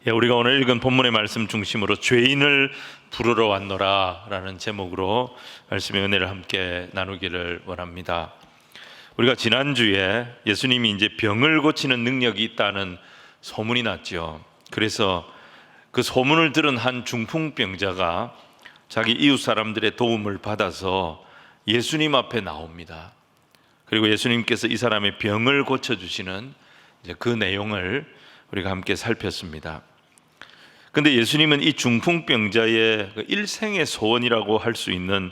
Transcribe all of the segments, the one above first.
우리가 오늘 읽은 본문의 말씀 중심으로 죄인을 부르러 왔노라 라는 제목으로 말씀의 은혜를 함께 나누기를 원합니다. 우리가 지난주에 예수님이 이제 병을 고치는 능력이 있다는 소문이 났죠. 그래서 그 소문을 들은 한 중풍병자가 자기 이웃 사람들의 도움을 받아서 예수님 앞에 나옵니다. 그리고 예수님께서 이 사람의 병을 고쳐주시는 그 내용을 우리가 함께 살폈습니다. 근데 예수님은 이 중풍병자의 일생의 소원이라고 할 수 있는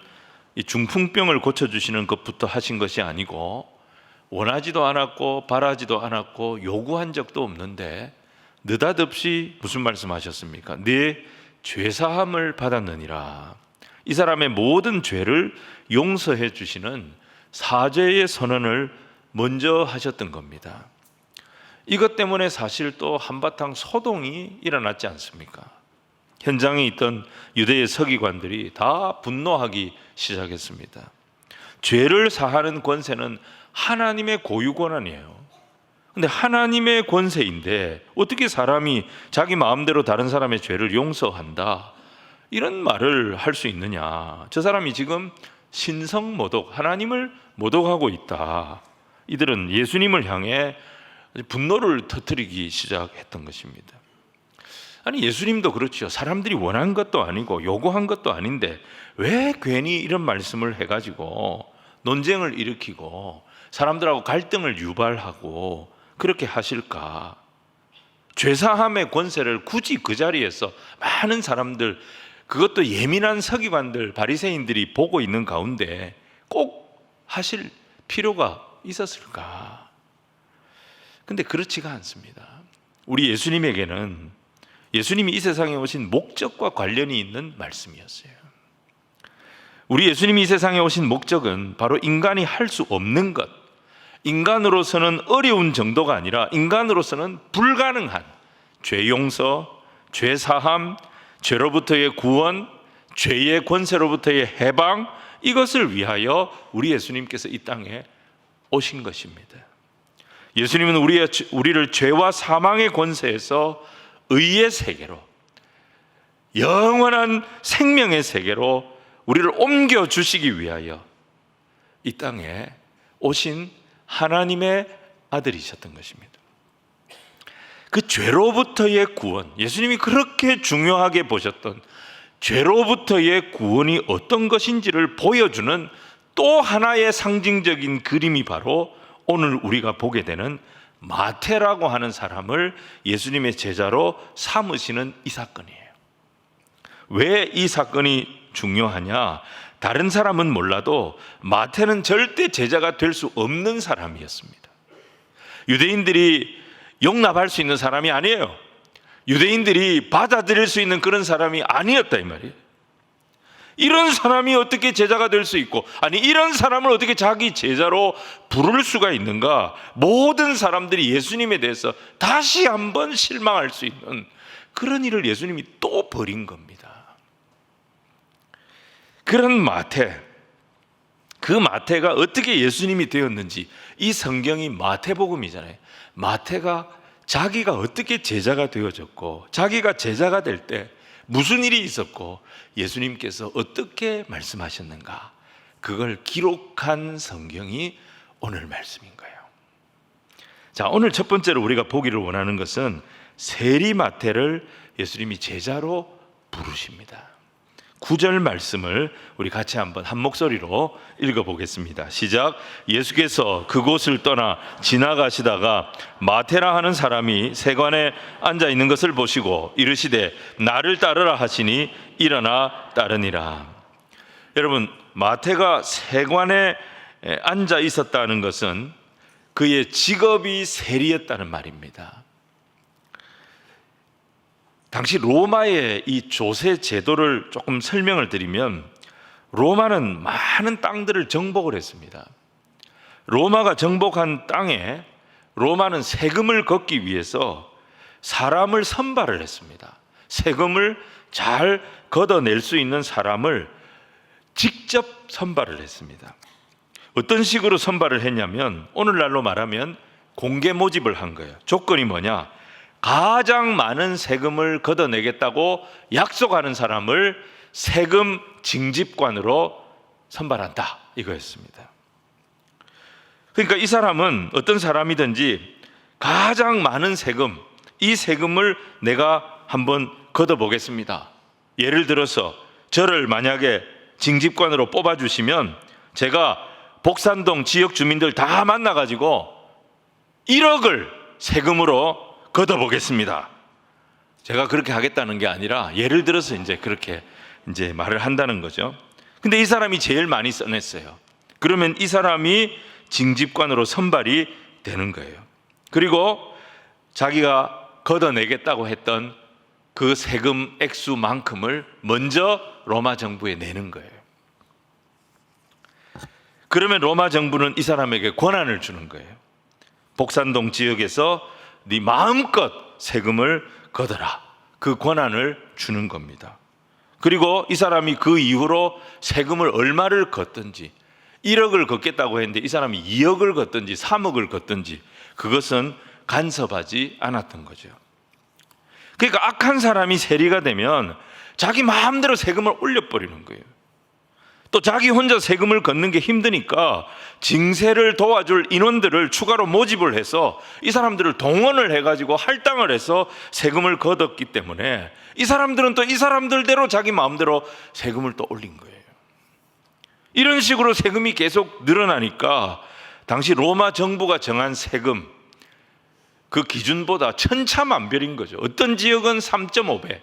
이 중풍병을 고쳐주시는 것부터 하신 것이 아니고, 원하지도 않았고 바라지도 않았고 요구한 적도 없는데 느닷없이 무슨 말씀하셨습니까? 네 죄사함을 받았느니라. 이 사람의 모든 죄를 용서해 주시는 사죄의 선언을 먼저 하셨던 겁니다. 이것 때문에 사실 또 한바탕 소동이 일어났지 않습니까? 현장에 있던 유대의 서기관들이 다 분노하기 시작했습니다. 죄를 사하는 권세는 하나님의 고유 권한이에요. 근데 하나님의 권세인데 어떻게 사람이 자기 마음대로 다른 사람의 죄를 용서한다, 이런 말을 할 수 있느냐? 저 사람이 지금 신성모독, 하나님을 모독하고 있다. 이들은 예수님을 향해 분노를 터뜨리기 시작했던 것입니다. 아니, 예수님도 그렇죠. 사람들이 원한 것도 아니고 요구한 것도 아닌데 왜 괜히 이런 말씀을 해가지고 논쟁을 일으키고 사람들하고 갈등을 유발하고 그렇게 하실까? 죄사함의 권세를 굳이 그 자리에서 많은 사람들, 그것도 예민한 서기관들, 바리새인들이 보고 있는 가운데 꼭 하실 필요가 있었을까? 근데 그렇지가 않습니다. 우리 예수님에게는 예수님이 이 세상에 오신 목적과 관련이 있는 말씀이었어요. 우리 예수님이 이 세상에 오신 목적은 바로 인간이 할 수 없는 것, 인간으로서는 어려운 정도가 아니라 인간으로서는 불가능한 죄 용서, 죄 사함, 죄로부터의 구원, 죄의 권세로부터의 해방, 이것을 위하여 우리 예수님께서 이 땅에 오신 것입니다. 예수님은 우리를 죄와 사망의 권세에서 의의 세계로, 영원한 생명의 세계로 우리를 옮겨주시기 위하여 이 땅에 오신 하나님의 아들이셨던 것입니다. 그 죄로부터의 구원, 예수님이 그렇게 중요하게 보셨던 죄로부터의 구원이 어떤 것인지를 보여주는 또 하나의 상징적인 그림이 바로 오늘 우리가 보게 되는 마태라고 하는 사람을 예수님의 제자로 삼으시는 이 사건이에요. 왜 이 사건이 중요하냐? 다른 사람은 몰라도 마태는 절대 제자가 될 수 없는 사람이었습니다. 유대인들이 용납할 수 있는 사람이 아니에요. 유대인들이 받아들일 수 있는 그런 사람이 아니었다, 이 말이에요. 이런 사람이 어떻게 제자가 될 수 있고, 아니 이런 사람을 어떻게 자기 제자로 부를 수가 있는가? 모든 사람들이 예수님에 대해서 다시 한번 실망할 수 있는 그런 일을 예수님이 또 벌인 겁니다. 그런 마태, 그 마태가 어떻게 예수님이 되었는지, 이 성경이 마태복음이잖아요. 마태가 자기가 어떻게 제자가 되어졌고, 자기가 제자가 될 때 무슨 일이 있었고, 예수님께서 어떻게 말씀하셨는가, 그걸 기록한 성경이 오늘 말씀인 거예요. 자, 오늘 첫 번째로 우리가 보기를 원하는 것은 세리 마태를 예수님이 제자로 부르십니다. 9절 말씀을 우리 같이 한번 한 목소리로 읽어보겠습니다. 시작. 예수께서 그곳을 떠나 지나가시다가 마태라 하는 사람이 세관에 앉아 있는 것을 보시고 이르시되 나를 따르라 하시니 일어나 따르니라. 여러분, 마태가 세관에 앉아 있었다는 것은 그의 직업이 세리였다는 말입니다. 당시 로마의 이 조세 제도를 조금 설명을 드리면, 로마는 많은 땅들을 정복을 했습니다. 로마가 정복한 땅에 로마는 세금을 걷기 위해서 사람을 선발을 했습니다. 세금을 잘 걷어낼 수 있는 사람을 직접 선발을 했습니다. 어떤 식으로 선발을 했냐면, 오늘날로 말하면 공개 모집을 한 거예요. 조건이 뭐냐? 가장 많은 세금을 걷어내겠다고 약속하는 사람을 세금 징집관으로 선발한다, 이거였습니다. 그러니까 이 사람은 어떤 사람이든지 가장 많은 세금, 이 세금을 내가 한번 걷어보겠습니다. 예를 들어서 저를 만약에 징집관으로 뽑아주시면 제가 복산동 지역 주민들 다 만나가지고 1억을 세금으로 걷어보겠습니다. 제가 그렇게 하겠다는 게 아니라 예를 들어서 이제 그렇게 이제 말을 한다는 거죠. 근데 이 사람이 제일 많이 써냈어요. 그러면 이 사람이 징집관으로 선발이 되는 거예요. 그리고 자기가 걷어내겠다고 했던 그 세금 액수만큼을 먼저 로마 정부에 내는 거예요. 그러면 로마 정부는 이 사람에게 권한을 주는 거예요. 복산동 지역에서 네 마음껏 세금을 걷어라, 그 권한을 주는 겁니다. 그리고 이 사람이 그 이후로 세금을 얼마를 걷든지, 1억을 걷겠다고 했는데 이 사람이 2억을 걷든지 3억을 걷든지 그것은 간섭하지 않았던 거죠. 그러니까 악한 사람이 세리가 되면 자기 마음대로 세금을 올려버리는 거예요. 또 자기 혼자 세금을 걷는 게 힘드니까 징세를 도와줄 인원들을 추가로 모집을 해서 이 사람들을 동원을 해가지고 할당을 해서 세금을 걷었기 때문에 이 사람들은 또 이 사람들대로 자기 마음대로 세금을 또 올린 거예요. 이런 식으로 세금이 계속 늘어나니까 당시 로마 정부가 정한 세금, 그 기준보다 천차만별인 거죠. 어떤 지역은 3.5배,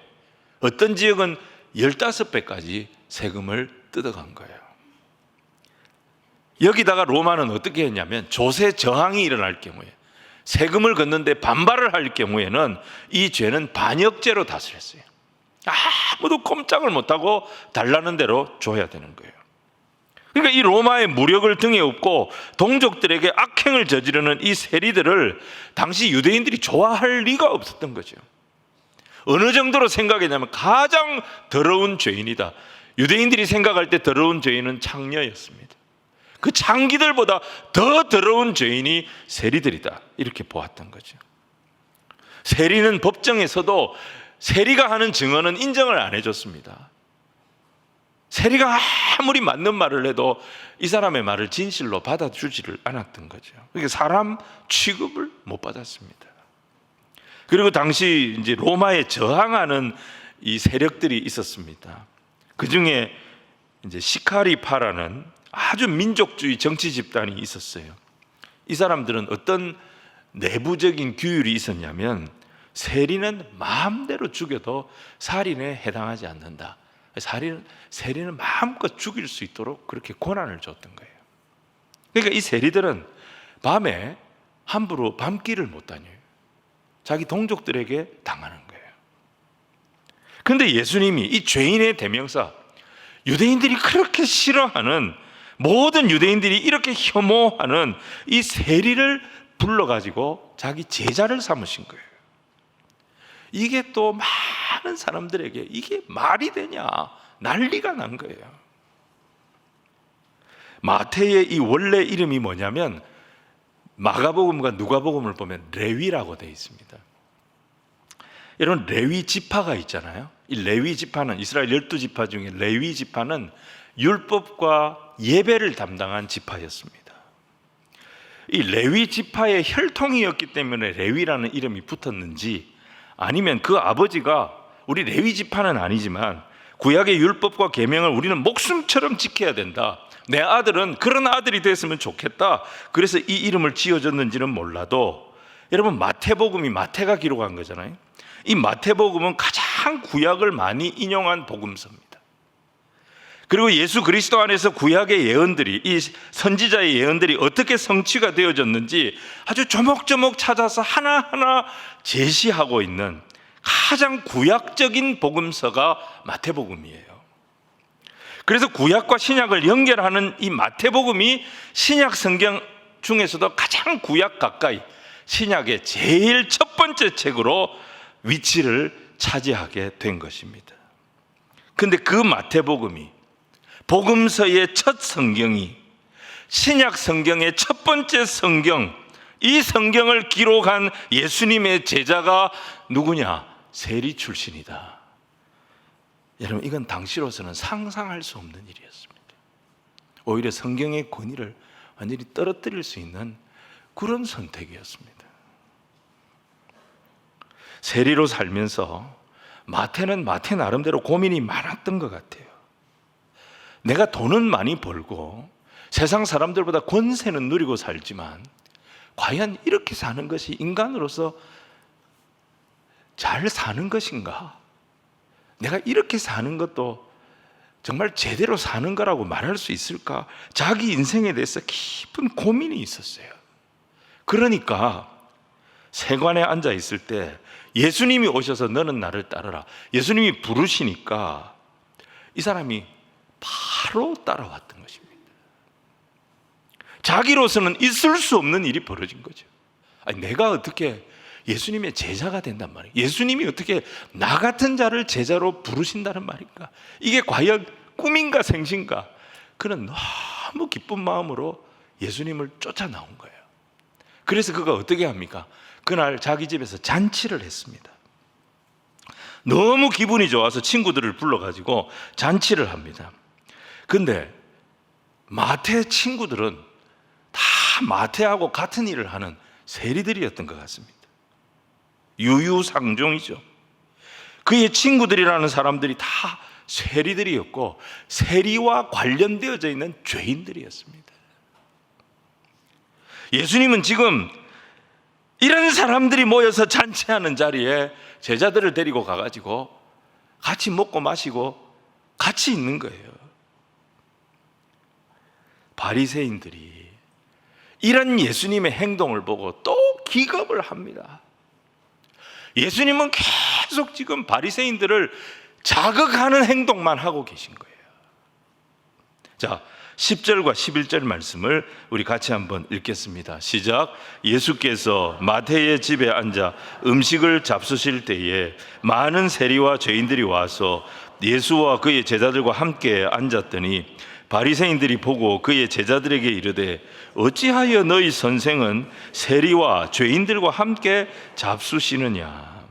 어떤 지역은 15배까지 세금을 뜯어간 거예요. 여기다가 로마는 어떻게 했냐면 조세 저항이 일어날 경우에, 세금을 걷는데 반발을 할 경우에는 이 죄는 반역죄로 다스렸어요. 아무도 꼼짝을 못하고 달라는 대로 줘야 되는 거예요. 그러니까 이 로마의 무력을 등에 업고 동족들에게 악행을 저지르는 이 세리들을 당시 유대인들이 좋아할 리가 없었던 거죠. 어느 정도로 생각했냐면 가장 더러운 죄인이다. 유대인들이 생각할 때 더러운 죄인은 창녀였습니다. 그 창기들보다 더 더러운 죄인이 세리들이다, 이렇게 보았던 거죠. 세리는 법정에서도 세리가 하는 증언은 인정을 안 해줬습니다. 세리가 아무리 맞는 말을 해도 이 사람의 말을 진실로 받아주지를 않았던 거죠. 그러니까 사람 취급을 못 받았습니다. 그리고 당시 이제 로마에 저항하는 이 세력들이 있었습니다. 그 중에 이제 시카리파라는 아주 민족주의 정치 집단이 있었어요. 이 사람들은 어떤 내부적인 규율이 있었냐면 세리는 마음대로 죽여도 살인에 해당하지 않는다. 세리는 마음껏 죽일 수 있도록 그렇게 권한을 줬던 거예요. 그러니까 이 세리들은 밤에 함부로 밤길을 못 다녀요. 자기 동족들에게 당하는 거예요. 그런데 예수님이 이 죄인의 대명사, 유대인들이 그렇게 싫어하는, 모든 유대인들이 이렇게 혐오하는 이 세리를 불러가지고 자기 제자를 삼으신 거예요. 이게 또 많은 사람들에게 이게 말이 되냐, 난리가 난 거예요. 마태의 이 원래 이름이 뭐냐면 마가복음과 누가복음을 보면 레위라고 되어 있습니다. 여러분, 레위 지파가 있잖아요. 이 레위 지파는 이스라엘 12지파 중에 레위 지파는 율법과 예배를 담당한 지파였습니다. 이 레위 지파의 혈통이었기 때문에 레위라는 이름이 붙었는지, 아니면 그 아버지가, 우리 레위 지파는 아니지만 구약의 율법과 계명을 우리는 목숨처럼 지켜야 된다, 내 아들은 그런 아들이 됐으면 좋겠다, 그래서 이 이름을 지어줬는지는 몰라도, 여러분, 마태복음이 마태가 기록한 거잖아요. 이 마태복음은 가장 구약을 많이 인용한 복음서입니다. 그리고 예수 그리스도 안에서 구약의 예언들이, 이 선지자의 예언들이 어떻게 성취가 되어졌는지 아주 조목조목 찾아서 하나하나 제시하고 있는 가장 구약적인 복음서가 마태복음이에요. 그래서 구약과 신약을 연결하는 이 마태복음이 신약 성경 중에서도 가장 구약 가까이, 신약의 제일 첫 번째 책으로 위치를 차지하게 된 것입니다. 그런데 그 마태복음이, 복음서의 첫 성경이, 신약 성경의 첫 번째 성경, 이 성경을 기록한 예수님의 제자가 누구냐? 세리 출신이다. 여러분, 이건 당시로서는 상상할 수 없는 일이었습니다. 오히려 성경의 권위를 완전히 떨어뜨릴 수 있는 그런 선택이었습니다. 세리로 살면서 마태는 마태 나름대로 고민이 많았던 것 같아요. 내가 돈은 많이 벌고 세상 사람들보다 권세는 누리고 살지만 과연 이렇게 사는 것이 인간으로서 잘 사는 것인가? 내가 이렇게 사는 것도 정말 제대로 사는 거라고 말할 수 있을까? 자기 인생에 대해서 깊은 고민이 있었어요. 그러니까 세관에 앉아 있을 때 예수님이 오셔서 너는 나를 따르라, 예수님이 부르시니까 이 사람이 바로 따라왔던 것입니다. 자기로서는 있을 수 없는 일이 벌어진 거죠. 아니, 내가 어떻게 예수님의 제자가 된단 말이에요? 예수님이 어떻게 나 같은 자를 제자로 부르신다는 말인가? 이게 과연 꿈인가 생신가? 그는 너무 기쁜 마음으로 예수님을 쫓아 나온 거예요. 그래서 그가 어떻게 합니까? 그날 자기 집에서 잔치를 했습니다. 너무 기분이 좋아서 친구들을 불러가지고 잔치를 합니다. 근데 마태 친구들은 다 마태하고 같은 일을 하는 세리들이었던 것 같습니다. 유유상종이죠. 그의 친구들이라는 사람들이 다 세리들이었고 세리와 관련되어져 있는 죄인들이었습니다. 예수님은 지금 이런 사람들이 모여서 잔치하는 자리에 제자들을 데리고 가가지고 같이 먹고 마시고 같이 있는 거예요. 바리새인들이 이런 예수님의 행동을 보고 또 기겁을 합니다. 예수님은 계속 지금 바리새인들을 자극하는 행동만 하고 계신 거예요. 자, 10절과 11절 말씀을 우리 같이 한번 읽겠습니다. 시작. 예수께서 마태의 집에 앉아 음식을 잡수실 때에 많은 세리와 죄인들이 와서 예수와 그의 제자들과 함께 앉았더니 바리새인들이 보고 그의 제자들에게 이르되 어찌하여 너희 선생은 세리와 죄인들과 함께 잡수시느냐?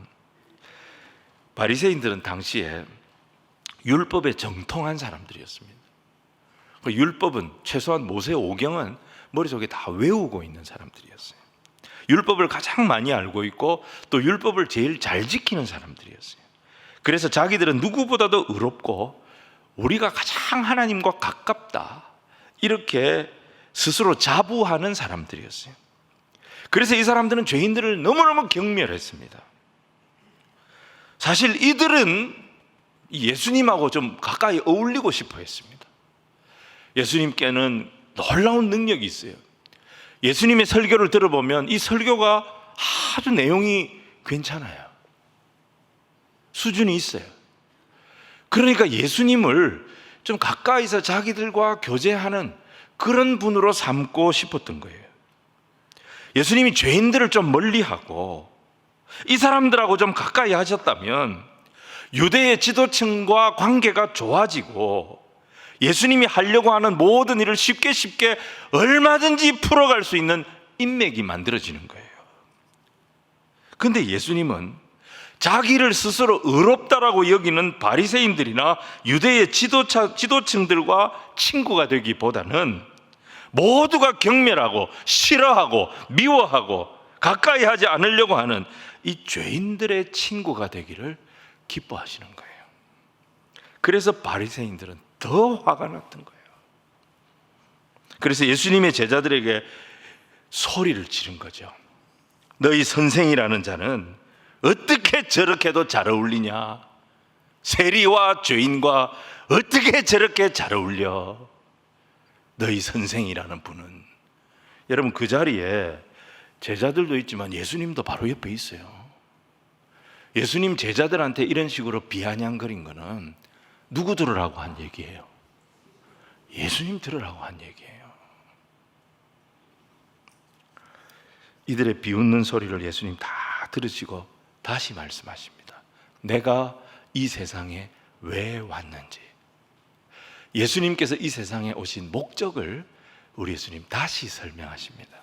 바리새인들은 당시에 율법에 정통한 사람들이었습니다. 율법은 최소한 모세 오경은 머릿속에 다 외우고 있는 사람들이었어요. 율법을 가장 많이 알고 있고 또 율법을 제일 잘 지키는 사람들이었어요. 그래서 자기들은 누구보다도 의롭고 우리가 가장 하나님과 가깝다, 이렇게 스스로 자부하는 사람들이었어요. 그래서 이 사람들은 죄인들을 너무너무 경멸했습니다. 사실 이들은 예수님하고 좀 가까이 어울리고 싶어 했습니다. 예수님께는 놀라운 능력이 있어요. 예수님의 설교를 들어보면 이 설교가 아주 내용이 괜찮아요. 수준이 있어요. 그러니까 예수님을 좀 가까이서 자기들과 교제하는 그런 분으로 삼고 싶었던 거예요. 예수님이 죄인들을 좀 멀리하고 이 사람들하고 좀 가까이 하셨다면 유대의 지도층과 관계가 좋아지고 예수님이 하려고 하는 모든 일을 쉽게 얼마든지 풀어갈 수 있는 인맥이 만들어지는 거예요. 그런데 예수님은 자기를 스스로 의롭다라고 여기는 바리새인들이나 유대의 지도층들과 친구가 되기보다는 모두가 경멸하고 싫어하고 미워하고 가까이 하지 않으려고 하는 이 죄인들의 친구가 되기를 기뻐하시는 거예요. 그래서 바리새인들은 더 화가 났던 거예요. 그래서 예수님의 제자들에게 소리를 지른 거죠. 너희 선생이라는 자는 어떻게 저렇게도 잘 어울리냐? 세리와 죄인과 어떻게 저렇게 잘 어울려? 너희 선생이라는 분은. 여러분, 그 자리에 제자들도 있지만 예수님도 바로 옆에 있어요. 예수님 제자들한테 이런 식으로 비아냥거린 거는 누구 들으라고 한 얘기예요? 예수님 들으라고 한 얘기예요. 이들의 비웃는 소리를 예수님 다 들으시고 다시 말씀하십니다. 내가 이 세상에 왜 왔는지, 예수님께서 이 세상에 오신 목적을 우리 예수님 다시 설명하십니다.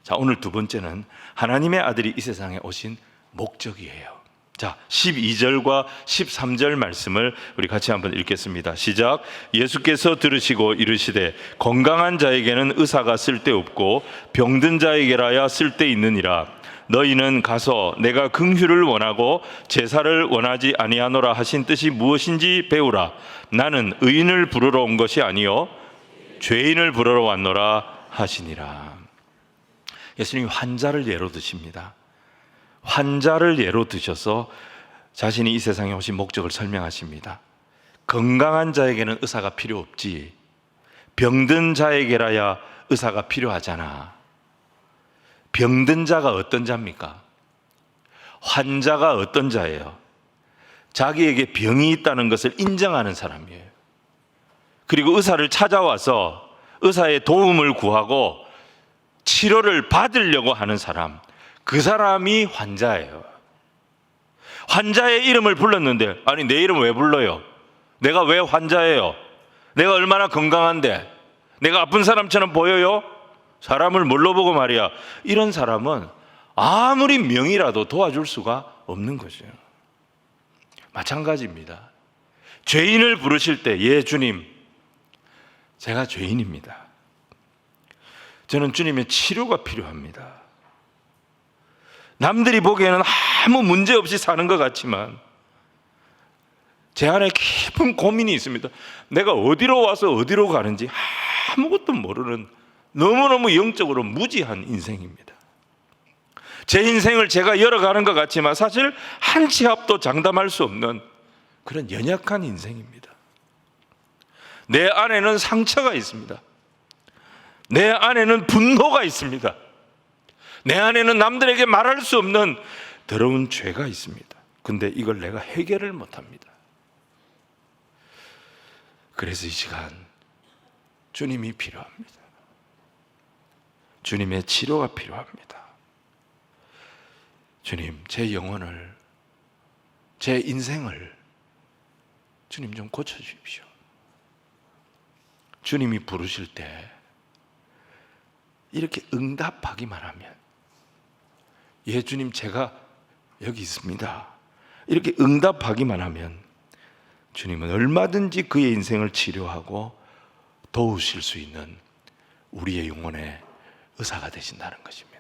자, 오늘 두 번째는 하나님의 아들이 이 세상에 오신 목적이에요. 자, 12절과 13절 말씀을 우리 같이 한번 읽겠습니다. 시작. 예수께서 들으시고 이르시되 건강한 자에게는 의사가 쓸데없고 병든 자에게라야 쓸데있느니라. 너희는 가서 내가 긍휼을 원하고 제사를 원하지 아니하노라 하신 뜻이 무엇인지 배우라. 나는 의인을 부르러 온 것이 아니요 죄인을 부르러 왔노라 하시니라. 예수님이 환자를 예로 드십니다. 환자를 예로 드셔서 자신이 이 세상에 오신 목적을 설명하십니다. 건강한 자에게는 의사가 필요 없지, 병든 자에게라야 의사가 필요하잖아. 병든 자가 어떤 자입니까? 환자가 어떤 자예요? 자기에게 병이 있다는 것을 인정하는 사람이에요. 그리고 의사를 찾아와서 의사의 도움을 구하고 치료를 받으려고 하는 사람, 그 사람이 환자예요. 환자의 이름을 불렀는데, 아니 내 이름 왜 불러요? 내가 왜 환자예요? 내가 얼마나 건강한데? 내가 아픈 사람처럼 보여요? 사람을 뭘로 보고 말이야? 이런 사람은 아무리 명이라도 도와줄 수가 없는 거죠. 마찬가지입니다. 죄인을 부르실 때, 예 주님, 제가 죄인입니다. 저는 주님의 치료가 필요합니다. 남들이 보기에는 아무 문제 없이 사는 것 같지만 제 안에 깊은 고민이 있습니다. 내가 어디로 와서 어디로 가는지 아무것도 모르는 너무너무 영적으로 무지한 인생입니다. 제 인생을 제가 열어가는 것 같지만 사실 한 치 앞도 장담할 수 없는 그런 연약한 인생입니다. 내 안에는 상처가 있습니다. 내 안에는 분노가 있습니다. 내 안에는 남들에게 말할 수 없는 더러운 죄가 있습니다. 근데 이걸 내가 해결을 못합니다. 그래서 이 시간 주님이 필요합니다. 주님의 치료가 필요합니다. 주님, 제 영혼을, 제 인생을 주님 좀 고쳐주십시오. 주님이 부르실 때 이렇게 응답하기만 하면, 예 주님 제가 여기 있습니다, 이렇게 응답하기만 하면 주님은 얼마든지 그의 인생을 치료하고 도우실 수 있는 우리의 영혼의 의사가 되신다는 것입니다.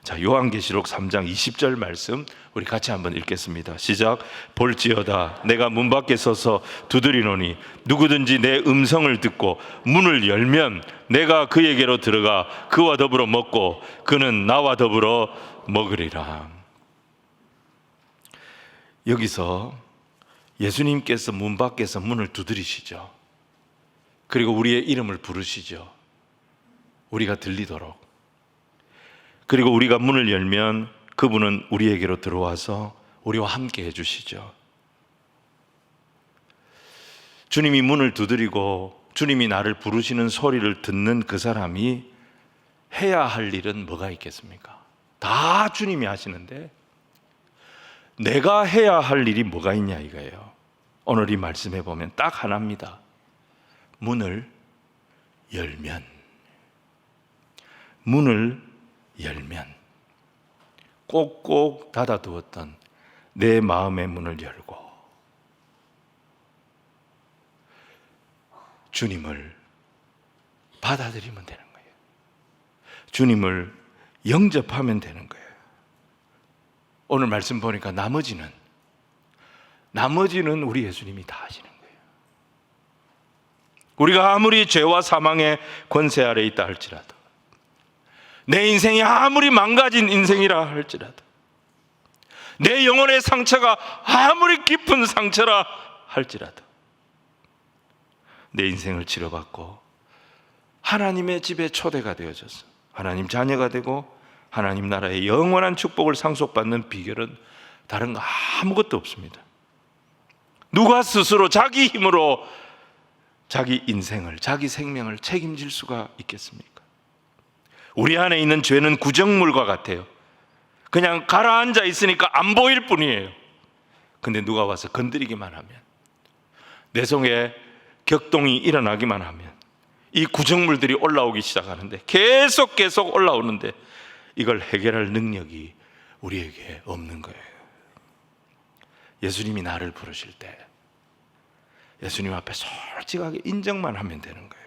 자, 요한계시록 3장 20절 말씀 우리 같이 한번 읽겠습니다. 시작. 볼지어다 내가 문 밖에 서서 두드리노니 누구든지 내 음성을 듣고 문을 열면 내가 그에게로 들어가 그와 더불어 먹고 그는 나와 더불어 먹으리라. 여기서 예수님께서 문 밖에서 문을 두드리시죠. 그리고 우리의 이름을 부르시죠. 우리가 들리도록. 그리고 우리가 문을 열면 그분은 우리에게로 들어와서 우리와 함께 해주시죠. 주님이 문을 두드리고 주님이 나를 부르시는 소리를 듣는 그 사람이 해야 할 일은 뭐가 있겠습니까? 다 주님이 하시는데 내가 해야 할 일이 뭐가 있냐 이거예요. 오늘 이 말씀해 보면 딱 하나입니다. 문을 열면, 문을 열면, 꼭꼭 닫아두었던 내 마음의 문을 열고 주님을 받아들이면 되는 거예요. 주님을 영접하면 되는 거예요. 오늘 말씀 보니까 나머지는 우리 예수님이 다 하시는 거예요. 우리가 아무리 죄와 사망의 권세 아래 있다 할지라도, 내 인생이 아무리 망가진 인생이라 할지라도, 내 영혼의 상처가 아무리 깊은 상처라 할지라도 내 인생을 치료받고 하나님의 집에 초대가 되어져서 하나님 자녀가 되고 하나님 나라의 영원한 축복을 상속받는 비결은 다른 거 아무것도 없습니다. 누가 스스로 자기 힘으로 자기 인생을, 자기 생명을 책임질 수가 있겠습니까? 우리 안에 있는 죄는 구정물과 같아요. 그냥 가라앉아 있으니까 안 보일 뿐이에요. 근데 누가 와서 건드리기만 하면, 내 속에 격동이 일어나기만 하면, 이 구정물들이 올라오기 시작하는데 계속 올라오는데 이걸 해결할 능력이 우리에게 없는 거예요. 예수님이 나를 부르실 때 예수님 앞에 솔직하게 인정만 하면 되는 거예요.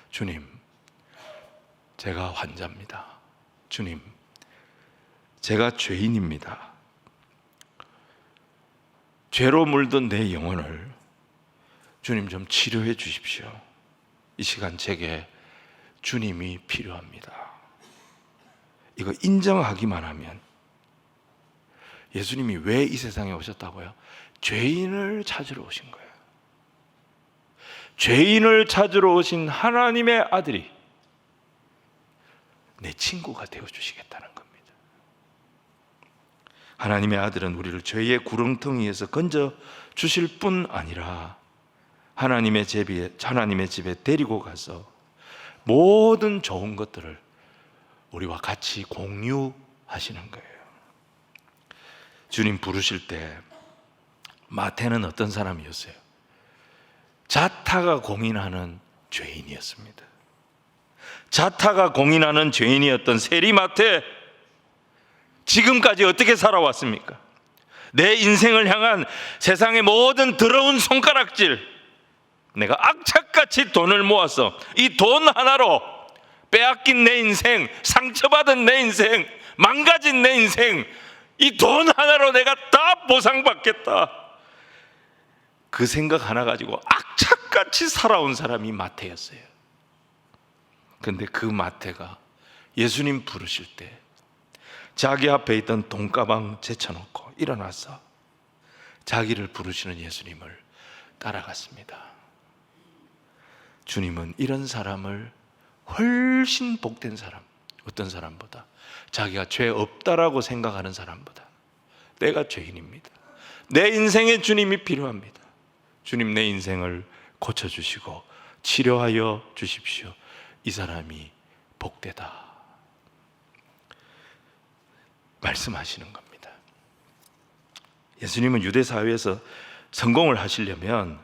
주님, 제가 환자입니다. 주님, 제가 죄인입니다. 죄로 물든 내 영혼을 주님 좀 치료해 주십시오. 이 시간 제게 주님이 필요합니다. 이거 인정하기만 하면, 예수님이 왜 이 세상에 오셨다고요? 죄인을 찾으러 오신 거예요. 죄인을 찾으러 오신 하나님의 아들이 내 친구가 되어주시겠다는 겁니다. 하나님의 아들은 우리를 죄의 구렁텅이에서 건져 주실 뿐 아니라 하나님의 집에 데리고 가서 모든 좋은 것들을 우리와 같이 공유하시는 거예요. 주님 부르실 때 마태는 어떤 사람이었어요? 자타가 공인하는 죄인이었습니다. 자타가 공인하는 죄인이었던 세리 마태, 지금까지 어떻게 살아왔습니까? 내 인생을 향한 세상의 모든 더러운 손가락질, 내가 악착같이 돈을 모아서 이 돈 하나로 빼앗긴 내 인생, 상처받은 내 인생, 망가진 내 인생, 이 돈 하나로 내가 다 보상받겠다, 그 생각 하나 가지고 악착같이 살아온 사람이 마태였어요. 근데 그 마태가 예수님 부르실 때 자기 앞에 있던 돈가방 제쳐놓고 일어나서 자기를 부르시는 예수님을 따라갔습니다. 주님은 이런 사람을 훨씬 복된 사람, 어떤 사람보다, 자기가 죄 없다라고 생각하는 사람보다, 내가 죄인입니다, 내 인생에 주님이 필요합니다, 주님 내 인생을 고쳐주시고 치료하여 주십시오, 이 사람이 복되다 말씀하시는 겁니다. 예수님은 유대 사회에서 성공을 하시려면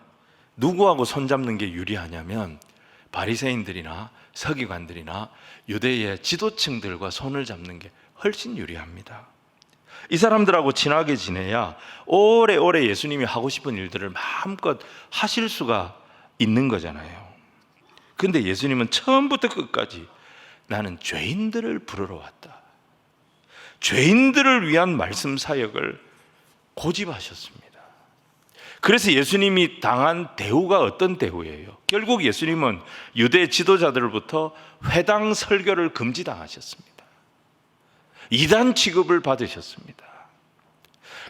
누구하고 손잡는 게 유리하냐면 바리새인들이나 서기관들이나 유대의 지도층들과 손을 잡는 게 훨씬 유리합니다. 이 사람들하고 친하게 지내야 오래오래 예수님이 하고 싶은 일들을 마음껏 하실 수가 있는 거잖아요. 근데 예수님은 처음부터 끝까지 나는 죄인들을 부르러 왔다, 죄인들을 위한 말씀 사역을 고집하셨습니다. 그래서 예수님이 당한 대우가 어떤 대우예요? 결국 예수님은 유대 지도자들로부터 회당 설교를 금지당하셨습니다. 이단 취급을 받으셨습니다.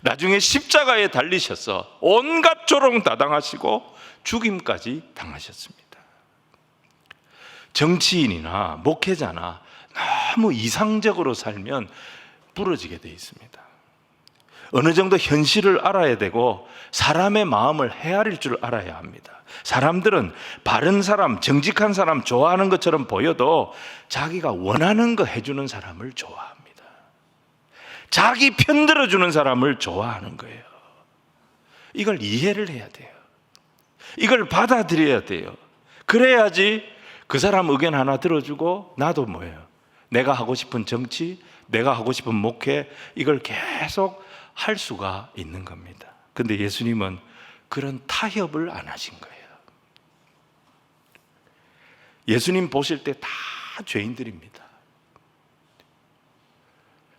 나중에 십자가에 달리셔서 온갖 조롱다당하시고 죽임까지 당하셨습니다. 정치인이나 목회자나 너무 이상적으로 살면 부러지게 돼 있습니다. 어느 정도 현실을 알아야 되고 사람의 마음을 헤아릴 줄 알아야 합니다. 사람들은 바른 사람, 정직한 사람 좋아하는 것처럼 보여도 자기가 원하는 거 해주는 사람을 좋아합니다. 자기 편들어주는 사람을 좋아하는 거예요. 이걸 이해를 해야 돼요. 이걸 받아들여야 돼요. 그래야지 그 사람 의견 하나 들어주고 나도 뭐예요? 내가 하고 싶은 정치, 내가 하고 싶은 목회, 이걸 계속 할 수가 있는 겁니다. 근데 예수님은 그런 타협을 안 하신 거예요. 예수님 보실 때 다 죄인들입니다.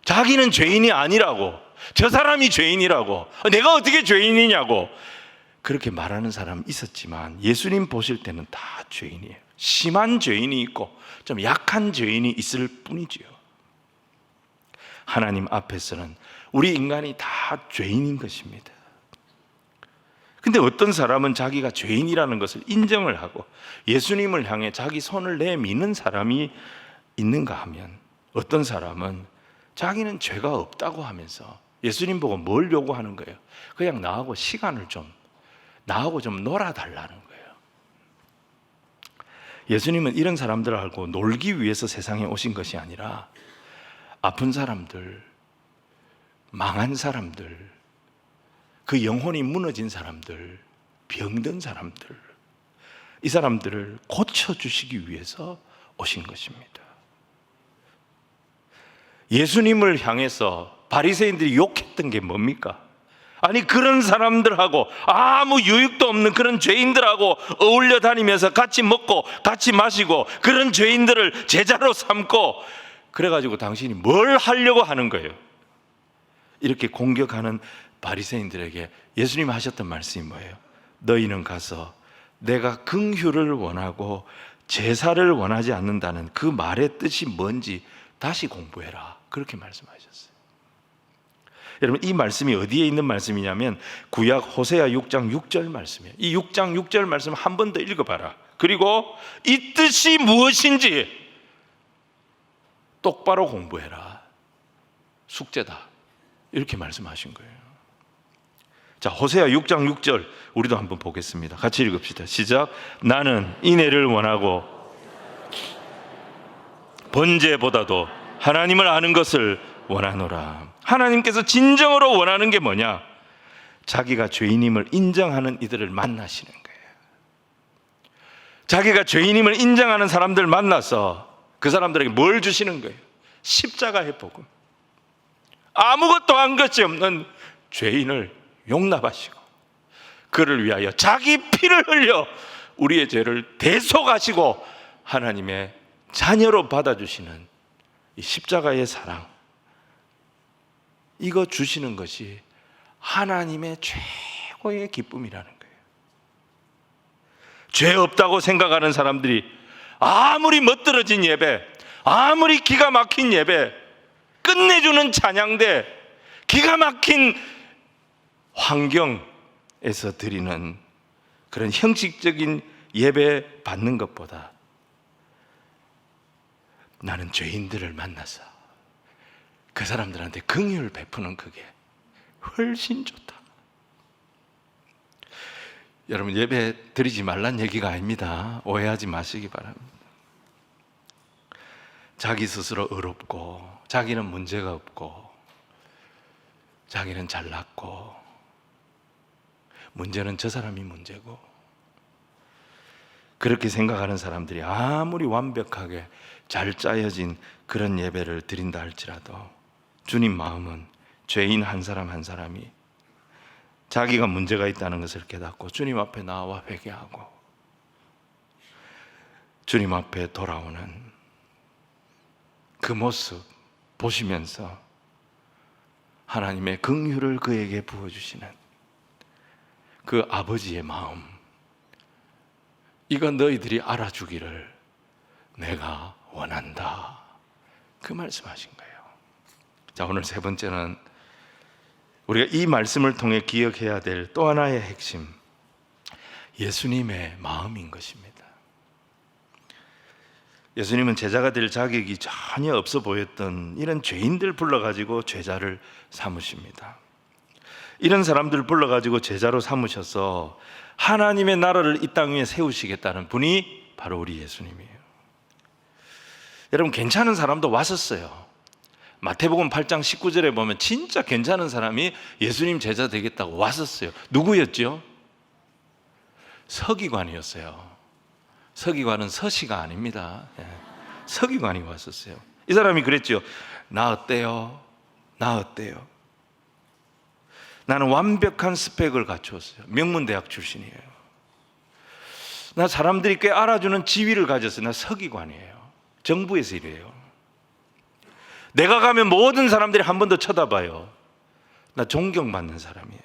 자기는 죄인이 아니라고, 저 사람이 죄인이라고, 내가 어떻게 죄인이냐고 그렇게 말하는 사람 있었지만 예수님 보실 때는 다 죄인이에요. 심한 죄인이 있고 좀 약한 죄인이 있을 뿐이지요. 하나님 앞에서는 우리 인간이 다 죄인인 것입니다. 근데 어떤 사람은 자기가 죄인이라는 것을 인정을 하고 예수님을 향해 자기 손을 내미는 사람이 있는가 하면, 어떤 사람은 자기는 죄가 없다고 하면서 예수님 보고 뭘 요구하는 거예요? 그냥 나하고 시간을 나하고 좀 놀아달라는 거예요. 예수님은 이런 사람들하고 놀기 위해서 세상에 오신 것이 아니라 아픈 사람들, 망한 사람들, 그 영혼이 무너진 사람들, 병든 사람들, 이 사람들을 고쳐주시기 위해서 오신 것입니다. 예수님을 향해서 바리새인들이 욕했던 게 뭡니까? 아니, 그런 사람들하고, 아무 유익도 없는 그런 죄인들하고 어울려 다니면서 같이 먹고 같이 마시고 그런 죄인들을 제자로 삼고, 그래가지고 당신이 뭘 하려고 하는 거예요? 이렇게 공격하는 바리새인들에게 예수님이 하셨던 말씀이 뭐예요? 너희는 가서 내가 긍휼을 원하고 제사를 원하지 않는다는 그 말의 뜻이 뭔지 다시 공부해라, 그렇게 말씀하셨어요. 여러분, 이 말씀이 어디에 있는 말씀이냐면 구약 호세아 6장 6절 말씀이에요. 이 6장 6절 말씀 한 번 더 읽어봐라. 그리고 이 뜻이 무엇인지 똑바로 공부해라. 숙제다, 이렇게 말씀하신 거예요. 자, 호세아 6장 6절 우리도 한번 보겠습니다. 같이 읽읍시다. 시작. 나는 인애를 원하고 번제보다도 하나님을 아는 것을 원하노라. 하나님께서 진정으로 원하는 게 뭐냐? 자기가 죄인임을 인정하는 이들을 만나시는 거예요. 자기가 죄인임을 인정하는 사람들 만나서 그 사람들에게 뭘 주시는 거예요? 십자가의 복음. 아무것도 한 것이 없는 죄인을 용납하시고 그를 위하여 자기 피를 흘려 우리의 죄를 대속하시고 하나님의 자녀로 받아주시는 이 십자가의 사랑, 이거 주시는 것이 하나님의 최고의 기쁨이라는 거예요. 죄 없다고 생각하는 사람들이 아무리 멋들어진 예배, 아무리 기가 막힌 예배, 끝내주는 찬양대, 기가 막힌 환경에서 드리는 그런 형식적인 예배 받는 것보다 나는 죄인들을 만나서 그 사람들한테 긍휼을 베푸는 그게 훨씬 좋다. 여러분, 예배 드리지 말란 얘기가 아닙니다. 오해하지 마시기 바랍니다. 자기 스스로 의롭고 자기는 문제가 없고 자기는 잘났고 문제는 저 사람이 문제고, 그렇게 생각하는 사람들이 아무리 완벽하게 잘 짜여진 그런 예배를 드린다 할지라도 주님 마음은 죄인 한 사람 한 사람이 자기가 문제가 있다는 것을 깨닫고 주님 앞에 나와 회개하고 주님 앞에 돌아오는 그 모습 보시면서 하나님의 긍휼을 그에게 부어주시는 그 아버지의 마음, 이건 너희들이 알아주기를 내가 원한다, 그 말씀하신 거예요. 자, 오늘 세 번째는 우리가 이 말씀을 통해 기억해야 될 또 하나의 핵심, 예수님의 마음인 것입니다. 예수님은 제자가 될 자격이 전혀 없어 보였던 이런 죄인들 불러가지고 제자를 삼으십니다. 이런 사람들 불러가지고 제자로 삼으셔서 하나님의 나라를 이 땅 위에 세우시겠다는 분이 바로 우리 예수님이에요. 여러분, 괜찮은 사람도 왔었어요. 마태복음 8장 19절에 보면 진짜 괜찮은 사람이 예수님 제자 되겠다고 왔었어요. 누구였죠? 서기관이었어요. 서기관은 서시가 아닙니다. 서기관이 왔었어요. 이 사람이 그랬죠. 나 어때요? 나 어때요? 나는 완벽한 스펙을 갖추었어요. 명문대학 출신이에요. 나 사람들이 꽤 알아주는 지위를 가졌어요. 나 서기관이에요. 정부에서 일해요. 내가 가면 모든 사람들이 한 번 더 쳐다봐요. 나 존경받는 사람이에요.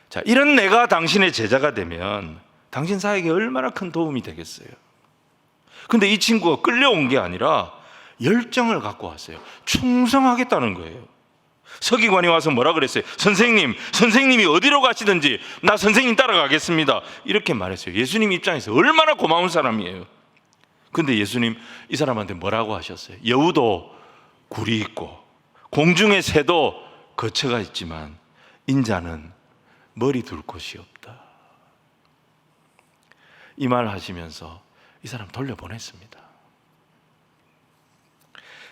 자, 이런 내가 당신의 제자가 되면 당신 사역에 얼마나 큰 도움이 되겠어요. 근데 이 친구가 끌려온 게 아니라 열정을 갖고 왔어요. 충성하겠다는 거예요. 서기관이 와서 뭐라 그랬어요? 선생님이 어디로 가시든지 나 선생님 따라가겠습니다, 이렇게 말했어요. 예수님 입장에서 얼마나 고마운 사람이에요. 근데 예수님 이 사람한테 뭐라고 하셨어요? 여우도 굴이 있고 공중의 새도 거처가 있지만 인자는 머리 둘 곳이 없다. 이 말 하시면서 이 사람 돌려보냈습니다.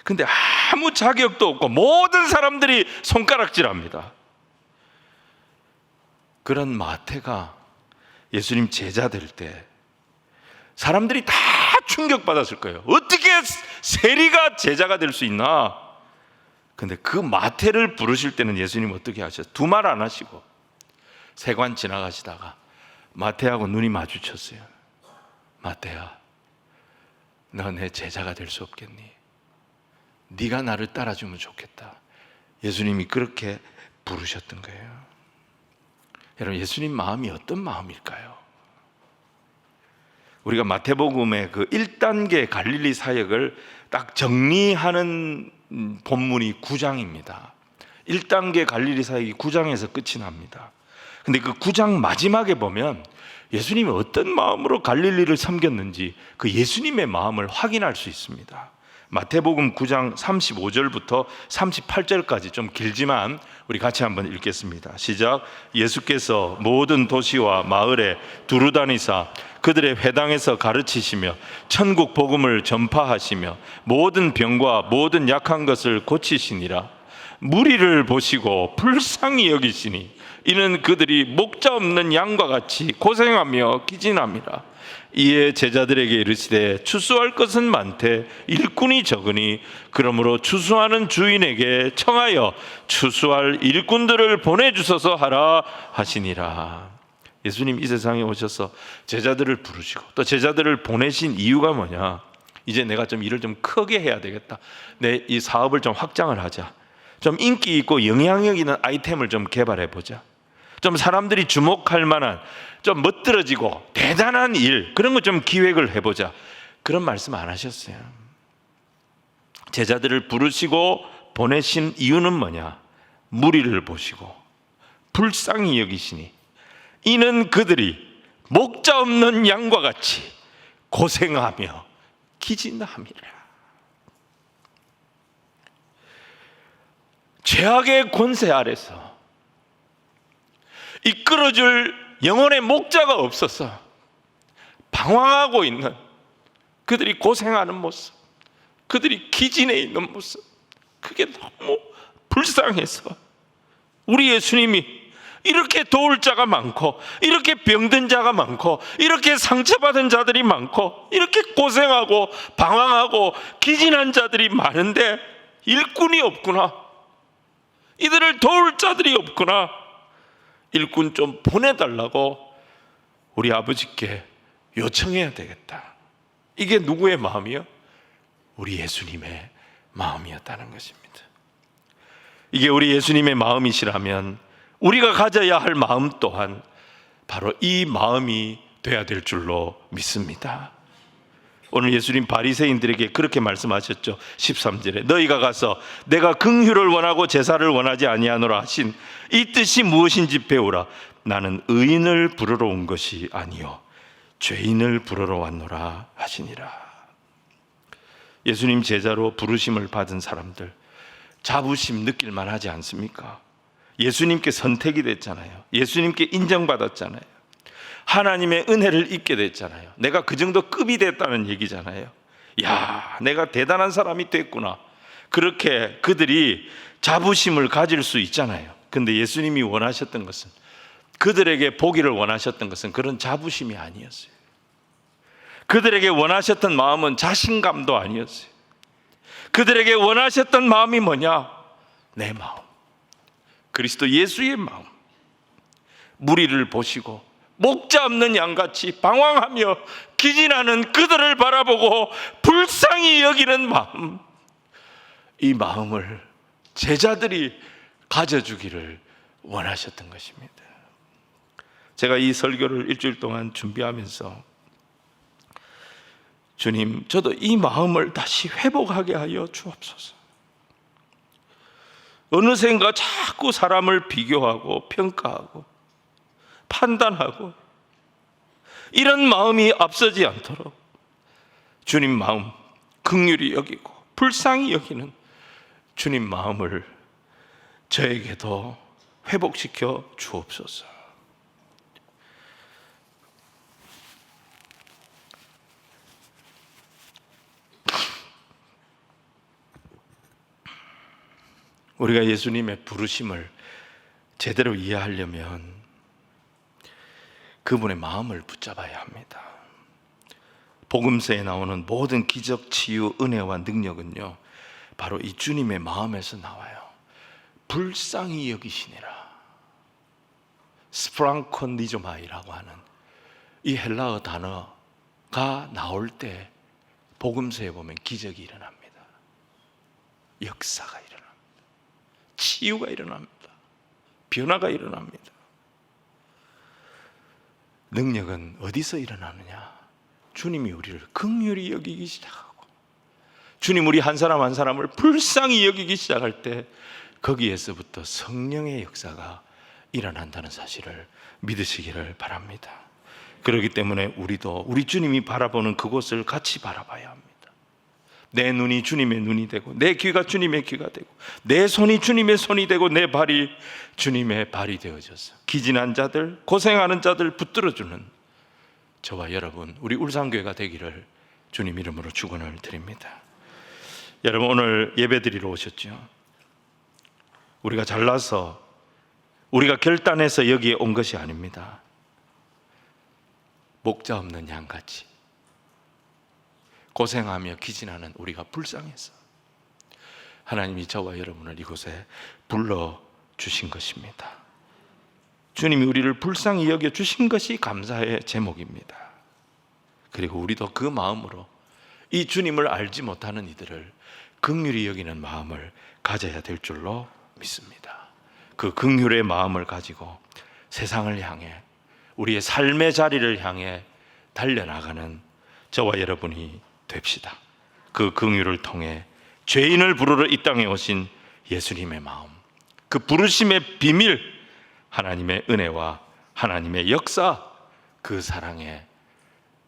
근데 아무 자격도 없고 모든 사람들이 손가락질합니다. 그런 마태가 예수님 제자 될 때 사람들이 다 충격받았을 거예요. 어떻게 세리가 제자가 될 수 있나? 근데 그 마태를 부르실 때는 예수님 어떻게 하셨어요? 두 말 안 하시고 세관 지나가시다가 마태하고 눈이 마주쳤어요. 마태야, 너 내 제자가 될 수 없겠니? 네가 나를 따라주면 좋겠다. 예수님이 그렇게 부르셨던 거예요. 여러분, 예수님 마음이 어떤 마음일까요? 우리가 마태복음의 그 1단계 갈릴리 사역을 딱 정리하는 본문이 9장입니다. 1단계 갈릴리 사역이 9장에서 끝이 납니다. 근데 그 9장 마지막에 보면 예수님이 어떤 마음으로 갈릴리를 섬겼는지 그 예수님의 마음을 확인할 수 있습니다. 마태복음 9장 35절부터 38절까지 좀 길지만 우리 같이 한번 읽겠습니다. 시작. 예수께서 모든 도시와 마을에 두루 다니사 그들의 회당에서 가르치시며 천국 복음을 전파하시며 모든 병과 모든 약한 것을 고치시니라. 무리를 보시고 불쌍히 여기시니 이는 그들이 목자 없는 양과 같이 고생하며 기진함이라. 이에 제자들에게 이르시되 추수할 것은 많되 일꾼이 적으니 그러므로 추수하는 주인에게 청하여 추수할 일꾼들을 보내주소서 하라 하시니라. 예수님 이 세상에 오셔서 제자들을 부르시고 또 제자들을 보내신 이유가 뭐냐? 이제 내가 좀 일을 좀 크게 해야 되겠다. 내 이 사업을 좀 확장을 하자. 좀 인기 있고 영향력 있는 아이템을 좀 개발해 보자. 좀 사람들이 주목할 만한 좀 멋들어지고 대단한 일, 그런 거 좀 기획을 해보자. 그런 말씀 안 하셨어요. 제자들을 부르시고 보내신 이유는 뭐냐? 무리를 보시고 불쌍히 여기시니 이는 그들이 목자 없는 양과 같이 고생하며 기진함이라. 죄악의 권세 아래서 이끌어줄 영혼의 목자가 없어서 방황하고 있는 그들이 고생하는 모습, 그들이 기진해 있는 모습, 그게 너무 불쌍해서 우리 예수님이 이렇게 도울 자가 많고 이렇게 병든 자가 많고 이렇게 상처받은 자들이 많고 이렇게 고생하고 방황하고 기진한 자들이 많은데 일꾼이 없구나, 이들을 도울 자들이 없구나, 일꾼 좀 보내달라고 우리 아버지께 요청해야 되겠다. 이게 누구의 마음이요? 우리 예수님의 마음이었다는 것입니다. 이게 우리 예수님의 마음이시라면 우리가 가져야 할 마음 또한 바로 이 마음이 돼야 될 줄로 믿습니다. 오늘 예수님 바리새인들에게 그렇게 말씀하셨죠. 13절에 너희가 가서 내가 긍휼을 원하고 제사를 원하지 아니하노라 하신 이 뜻이 무엇인지 배우라. 나는 의인을 부르러 온 것이 아니요 죄인을 부르러 왔노라 하시니라. 예수님 제자로 부르심을 받은 사람들 자부심 느낄 만하지 않습니까? 예수님께 선택이 됐잖아요. 예수님께 인정받았잖아요. 하나님의 은혜를 입게 됐잖아요. 내가 그 정도 급이 됐다는 얘기잖아요. 야, 내가 대단한 사람이 됐구나. 그렇게 그들이 자부심을 가질 수 있잖아요. 근데 예수님이 원하셨던 것은, 그들에게 보기를 원하셨던 것은 그런 자부심이 아니었어요. 그들에게 원하셨던 마음은 자신감도 아니었어요. 그들에게 원하셨던 마음이 뭐냐? 내 마음, 그리스도 예수의 마음. 무리를 보시고 목자 없는 양같이 방황하며 기진하는 그들을 바라보고 불쌍히 여기는 마음, 이 마음을 제자들이 가져주기를 원하셨던 것입니다. 제가 이 설교를 일주일 동안 준비하면서 주님, 저도 이 마음을 다시 회복하게 하여 주옵소서. 어느샌가 자꾸 사람을 비교하고 평가하고 판단하고 이런 마음이 앞서지 않도록 주님 마음 긍휼히 여기고 불쌍히 여기는 주님 마음을 저에게도 회복시켜 주옵소서. 우리가 예수님의 부르심을 제대로 이해하려면 그분의 마음을 붙잡아야 합니다. 복음서에 나오는 모든 기적, 치유, 은혜와 능력은요, 바로 이 주님의 마음에서 나와요. 불쌍히 여기시니라. 스프랑콘니조마이라고 하는 이 헬라어 단어가 나올 때 복음서에 보면 기적이 일어납니다. 역사가 일어납니다. 치유가 일어납니다. 변화가 일어납니다. 능력은 어디서 일어나느냐? 주님이 우리를 긍휼히 여기기 시작하고, 주님 우리 한 사람 한 사람을 불쌍히 여기기 시작할 때 거기에서부터 성령의 역사가 일어난다는 사실을 믿으시기를 바랍니다. 그렇기 때문에 우리도 우리 주님이 바라보는 그곳을 같이 바라봐야 합니다. 내 눈이 주님의 눈이 되고, 내 귀가 주님의 귀가 되고, 내 손이 주님의 손이 되고, 내 발이 주님의 발이 되어져서 기진한 자들, 고생하는 자들 붙들어주는 저와 여러분, 우리 울산교회가 되기를 주님 이름으로 축원을 드립니다. 여러분, 오늘 예배 드리러 오셨죠? 우리가 잘나서, 우리가 결단해서 여기에 온 것이 아닙니다. 목자 없는 양같이 고생하며 기진하는 우리가 불쌍해서 하나님이 저와 여러분을 이곳에 불러주신 것입니다. 주님이 우리를 불쌍히 여겨주신 것이 감사의 제목입니다. 그리고 우리도 그 마음으로 이 주님을 알지 못하는 이들을 긍휼히 여기는 마음을 가져야 될 줄로 믿습니다. 그 긍휼의 마음을 가지고 세상을 향해, 우리의 삶의 자리를 향해 달려나가는 저와 여러분이 됩시다. 그 긍휼을 통해 죄인을 부르러 이 땅에 오신 예수님의 마음, 그 부르심의 비밀, 하나님의 은혜와 하나님의 역사, 그 사랑의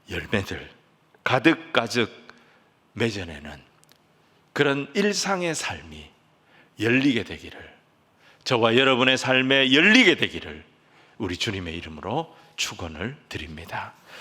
열매들 가득가득 맺어내는 그런 일상의 삶이 열리게 되기를, 저와 여러분의 삶에 열리게 되기를 우리 주님의 이름으로 축원을 드립니다.